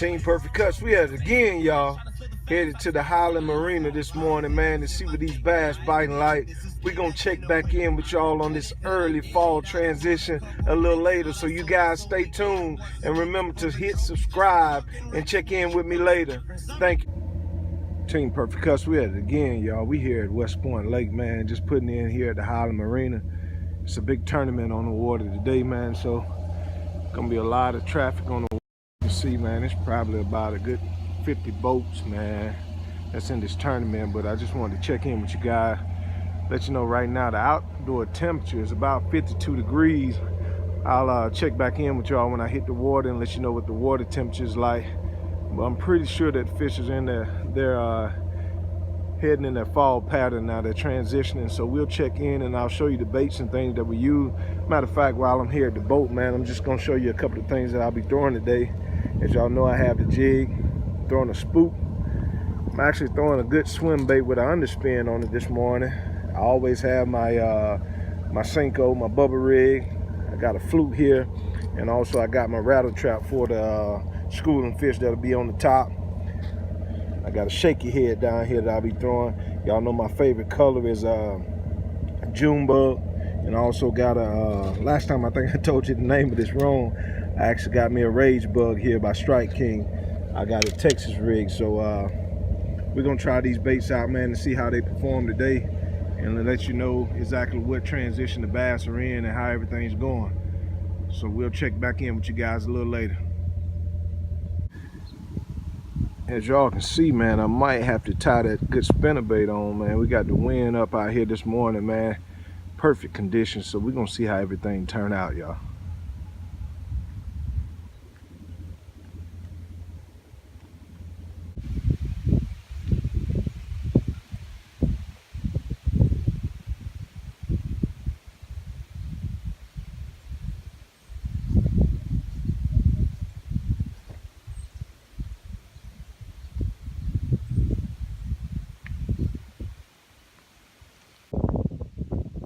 Team Perfect Cuts, we at it again, y'all. Headed to the Highland Marina this morning, man, to see what these bass biting like. We're going to check back in with y'all on this early fall transition a little later. So you guys stay tuned and remember to hit subscribe and check in with me later. Thank you. Team Perfect Cuts, we at it again, y'all. We here at West Point Lake, man, just putting in here at the Highland Marina. It's a big tournament on the water today, man, so gonna be a lot of traffic on the water. You see, man, it's probably about a good 50 boats, man, that's in this tournament. But I just wanted to check in with you guys, let you know right now the outdoor temperature is about 52 degrees. I'll check back in with y'all when I hit the water and let you know what the water temperature is like. But I'm pretty sure that fish is in there. They're heading in their fall pattern now. They're transitioning, so we'll check in and I'll show you the baits and things that we use. Matter of fact, while I'm here at the boat, man, I'm just gonna show you a couple of things that I'll be throwing today. As y'all know, I have the jig, throwing a spook. I'm actually throwing a good swim bait with an underspin on it this morning. I always have my my Senko, my bubble rig. I got a flute here, and also I got my rattle trap for the schooling fish that'll be on the top. I got a shaky head down here that I'll be throwing. Y'all know my favorite color is June bug, and I also got a last time I think I told you the name of this wrong. I actually got me a rage bug here by Strike King. I got a Texas rig, so we're gonna try these baits out, man, and see how they perform today, and let you know exactly what transition the bass are in and how everything's going. So we'll check back in with you guys a little later. As y'all can see, man, I might have to tie that good spinnerbait on, man. We got the wind up out here this morning, man. Perfect conditions, so we're gonna see how everything turn out, y'all.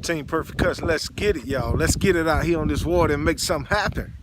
Team Perfect Cuts, let's get it, y'all. Let's get it out here on this water and make something happen.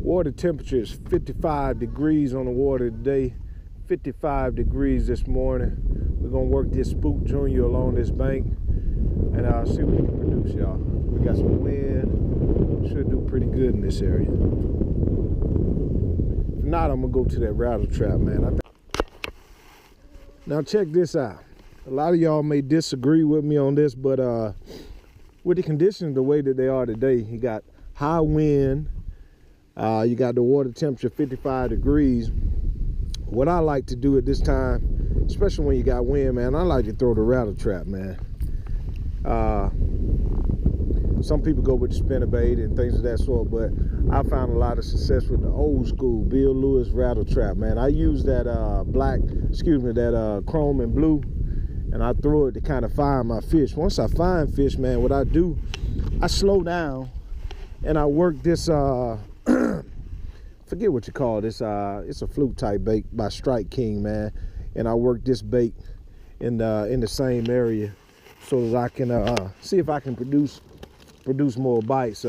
Water temperature is 55 degrees on the water today, 55 degrees this morning. We're gonna work this Spook Junior along this bank, and I'll see what we can produce, y'all. We got some wind, should do pretty good in this area. If not, I'm gonna go to that rattle trap, man. Now check this out. A lot of y'all may disagree with me on this, but with the conditions the way that they are today, you got high wind, you got the water temperature 55 degrees. What I like to do at this time, especially when you got wind, man, I like to throw the rattle trap, man. Some people go with the spinnerbait and things of that sort, but I found a lot of success with the old school Bill Lewis rattle trap, man. I use that that chrome and blue, and I throw it to kind of find my fish. Once I find fish, man, what I do, I slow down and I work this forget what you call this, it's a fluke type bait by Strike King, man, and I work this bait in the same area so that I can see if I can produce more bites.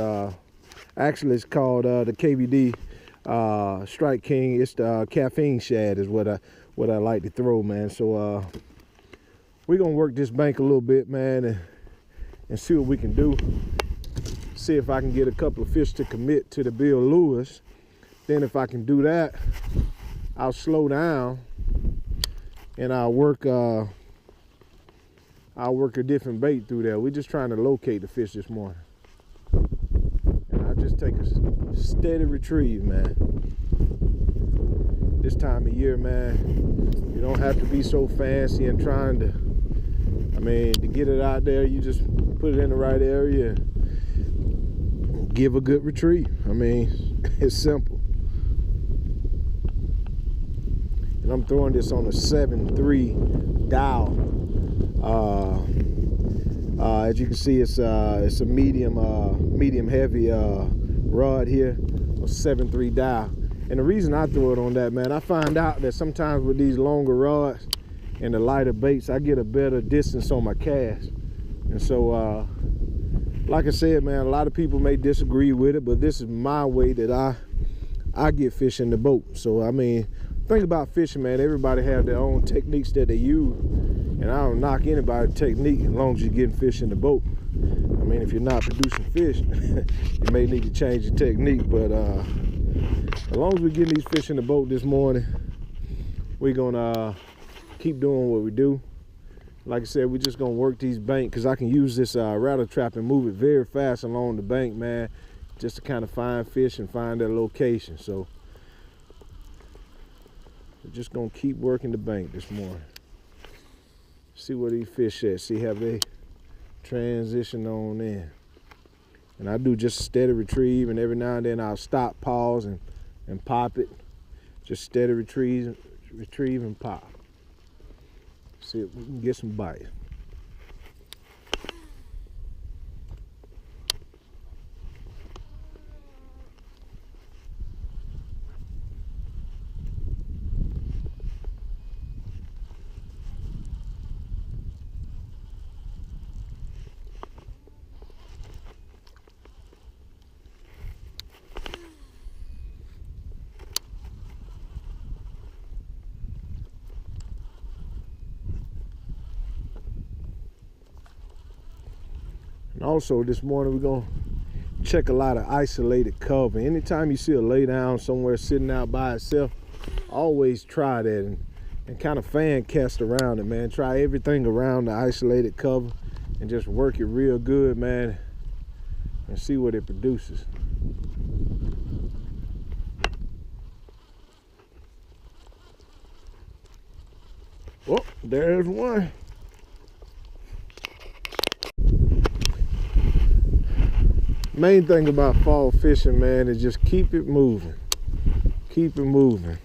Actually, it's called the KVD Strike King. It's the caffeine shad is what I like to throw, man. So we're gonna work this bank a little bit, man, and see what we can do. See if I can get a couple of fish to commit to the Bill Lewis. Then if I can do that, I'll slow down and I'll work a different bait through there. We're just trying to locate the fish this morning. And I just take a steady retrieve, man. This time of year, man, you don't have to be so fancy and trying to, to get it out there, you just put it in the right area and give a good retrieve. It's simple. And I'm throwing this on a 7.3 dial. As you can see, it's a medium heavy rod here, a 7.3 dial. And the reason I throw it on that, man, I find out that sometimes with these longer rods and the lighter baits, I get a better distance on my cast. And so, like I said, man, a lot of people may disagree with it, but this is my way that I get fish in the boat. So, I mean, think about fishing, man. Everybody have their own techniques that they use. And I don't knock anybody's technique as long as you're getting fish in the boat. I mean, if you're not producing fish, you may need to change your technique. But as long as we're getting these fish in the boat this morning, we're gonna keep doing what we do. Like I said, we're just gonna work these bank, because I can use this rattle trap and move it very fast along the bank, man, just to kind of find fish and find their location. So we're just gonna keep working the bank this morning. See where these fish at, see how they transition on in. And I do just steady retrieve, and every now and then I'll stop, pause, and pop it. Just steady retrieve and pop. See if we can get some bites. And also this morning we're gonna check a lot of isolated cover. Anytime you see a lay down somewhere sitting out by itself, always try that and kind of fan cast around it, man. Try everything around the isolated cover and just work it real good, man, and see what it produces. Oh, there's one. Main thing about fall fishing, man, is just keep it moving. Keep it moving.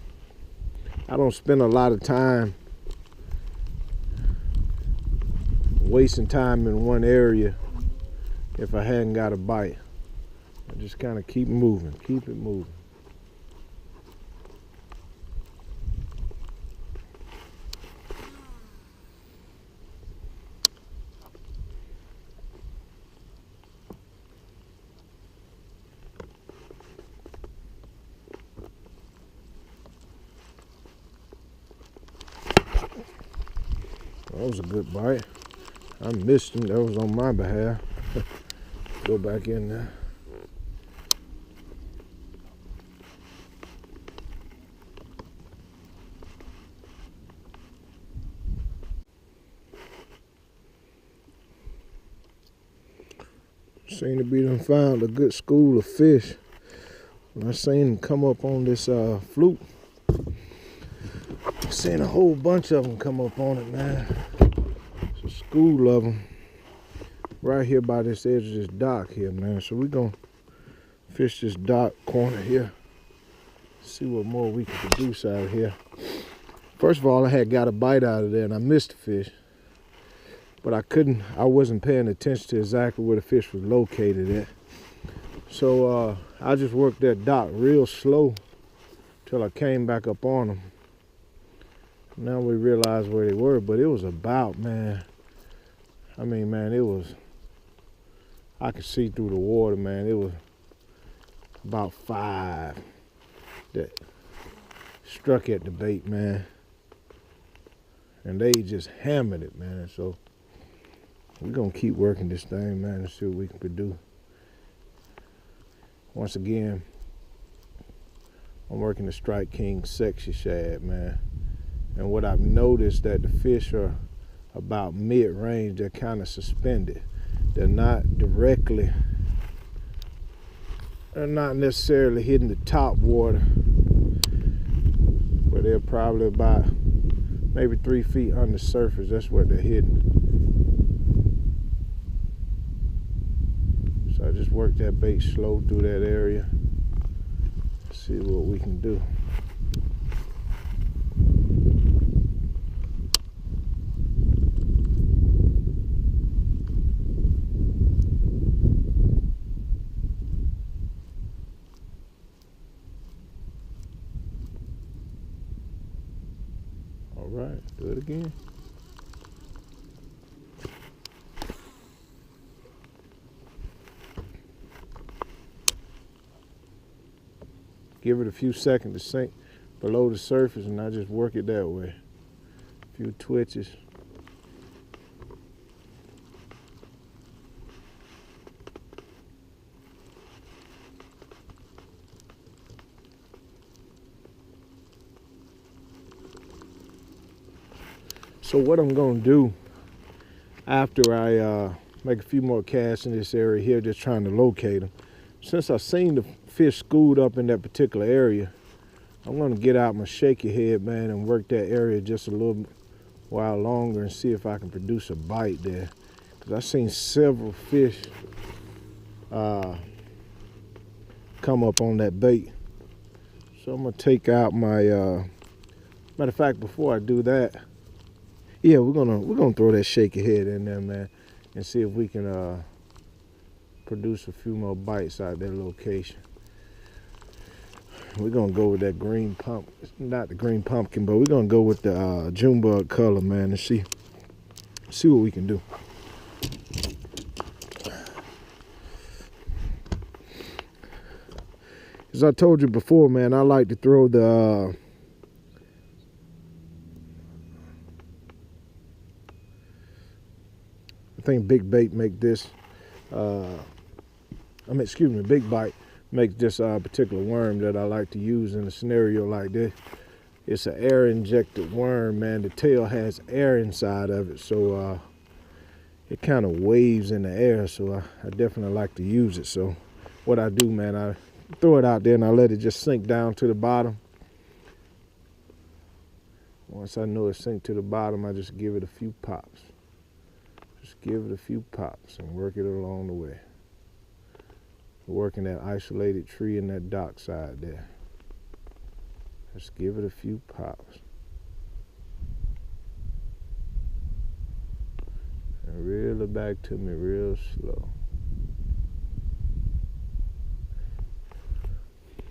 I don't spend a lot of time wasting time in one area if I hadn't got a bite. I just kind of keep moving, keep it moving. That was a good bite. I missed him. That was on my behalf. Go back in there. Seem to be done found a good school of fish. When I seen them come up on this fluke, seen a whole bunch of them come up on it, man. It's a school of them right here by this edge of this dock here, man. So we're gonna fish this dock corner here, see what more we can produce out of here. First of all, I had got a bite out of there and I missed the fish, but I wasn't paying attention to exactly where the fish was located at. So I just worked that dock real slow till I came back up on them. Now we realize where they were, but it was about, man, I mean, man, it was, I could see through the water, man. It was about 5 that struck at the bait, man. And they just hammered it, man. So we're gonna keep working this thing, man, and see what we can produce. Once again, I'm working the Strike King Sexy Shad, man. And what I've noticed that the fish are about mid-range. They're kind of suspended. They're not directly, they're not necessarily hitting the top water, but they're probably about maybe 3 feet under the surface. That's what they're hitting. So I just work that bait slow through that area. See what we can do. right, do it again. Give it a few seconds to sink below the surface, and I just work it that way. A few twitches. So what I'm gonna do after I make a few more casts in this area here, just trying to locate them. Since I've seen the fish schooled up in that particular area, I'm gonna get out my shaky head, man, and work that area just a little while longer and see if I can produce a bite there. Cause I've seen several fish come up on that bait. So I'm gonna take out my, matter of fact, before I do that, yeah, we're gonna throw that shaky head in there, man, and see if we can produce a few more bites out of that location. We're gonna go with that green pump, not the green pumpkin, but we're gonna go with the June bug color, man, and see what we can do. As I told you before, man, I like to throw the I think Big Bait make this, Big Bite makes this particular worm that I like to use in a scenario like this. It's an air injected worm, man. The tail has air inside of it, so it kind of waves in the air, so I definitely like to use it. So what I do, man, I throw it out there and I let it just sink down to the bottom. Once I know it sink to the bottom, I just give it a few pops. Just give it a few pops and work it along the way. Working that isolated tree in that dock side there. Just give it a few pops. And reel it back to me real slow.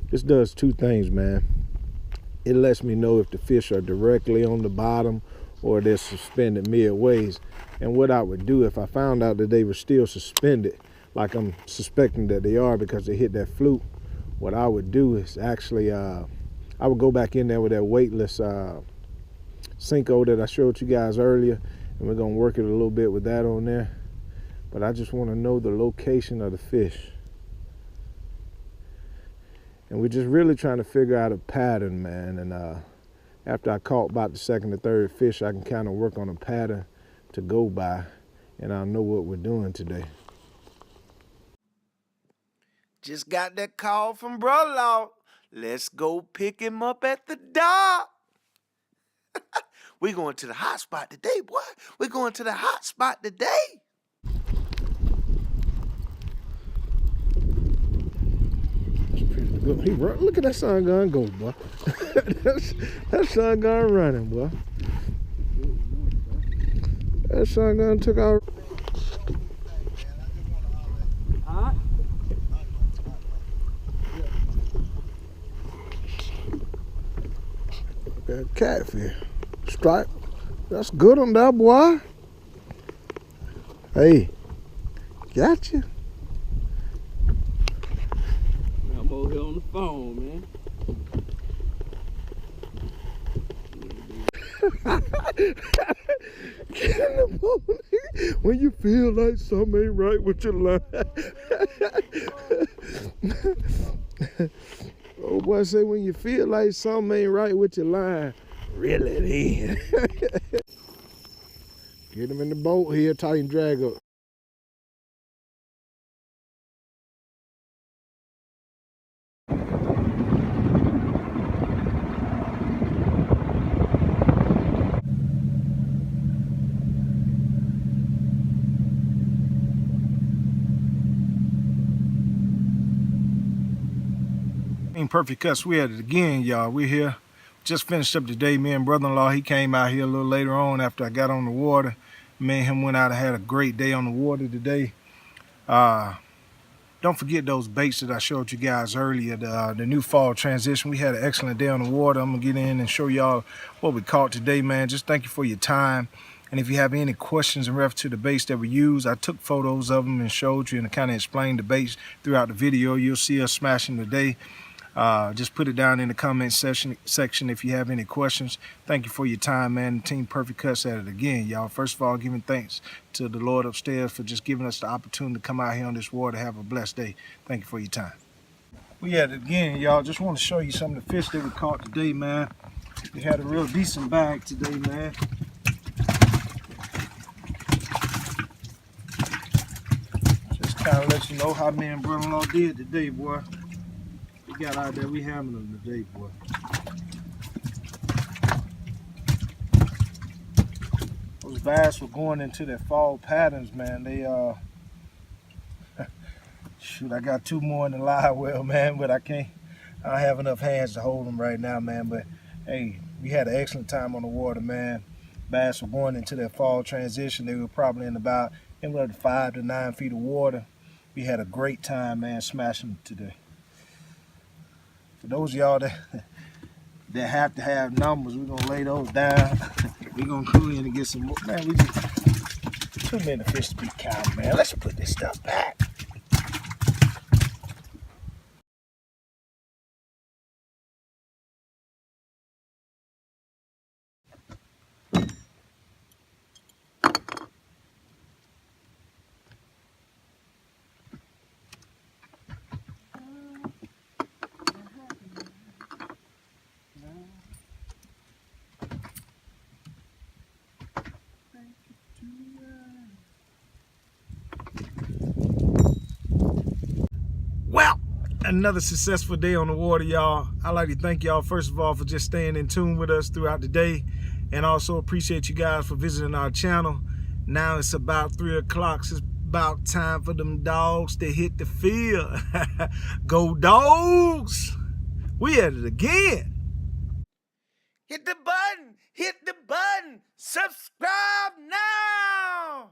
This does two things, man. It lets me know if the fish are directly on the bottom or they're suspended midways. And what I would do if I found out that they were still suspended, like I'm suspecting that they are because they hit that fluke, what I would do is actually, I would go back in there with that weightless Senko that I showed you guys earlier, and we're gonna work it a little bit with that on there. But I just wanna know the location of the fish. And we're just really trying to figure out a pattern, man. And after I caught about the second or third fish, I can kind of work on a pattern to go by, and I'll know what we're doing today. Just got that call from Brother-in-Law. Let's go pick him up at the dock. We're going to the hot spot today, boy. We're going to the hot spot today. He run. Look at that son gun go, boy. that son gun running, boy. That son gun took out. That catfish. Strike. That's good on that, boy. Hey, gotcha. I'm over here on the phone, man. Get in the boat when you feel like something ain't right with your line. Oh boy, say when you feel like something ain't right with your line, reel it in. Get him in the boat here, tighten drag up. Perfect Cuts, we at it again, y'all. We're here. Just finished up today. Me and brother-in-law, he came out here a little later on after I got on the water. Me and him went out and had a great day on the water today. Don't Don't forget those baits that I showed you guys earlier, the new fall transition. We had an excellent day on the water. I'm gonna get in and show y'all what we caught today, man. Just thank you for your time. And if you have any questions in reference to the baits that we use, I took photos of them and showed you and kind of explained the baits throughout the video. You'll see us smashing today. Just put it down in the comment section if you have any questions. Thank you for your time, man. Team Perfect Cuts at it again, y'all. First of all, giving thanks to the Lord upstairs for just giving us the opportunity to come out here on this water. Have a blessed day. Thank you for your time. We at it again, y'all. Just want to show you some of the fish that we caught today, man. We had a real decent bag today, man. Just kind of let you know how me and brother-in-law did today, boy. We got out there, we having them today, boy. Those bass were going into their fall patterns, man. They shoot, I got 2 more in the live well, man, but I don't have enough hands to hold them right now, man. But hey, we had an excellent time on the water, man. Bass were going into their fall transition. They were probably in about anywhere 5 to 9 feet of water. We had a great time, man, smashing them today. For those of y'all that have to have numbers, we're gonna lay those down. We're gonna go in and get some more. Man, we just too many fish to be counted, man. Let's put this stuff back. Well, another successful day on the water, y'all. I'd like to thank y'all, first of all, for just staying in tune with us throughout the day. And also appreciate you guys for visiting our channel. Now it's about 3 o'clock. So it's about time for them dogs to hit the field. Go Dogs! We at it again. Hit the button, subscribe now.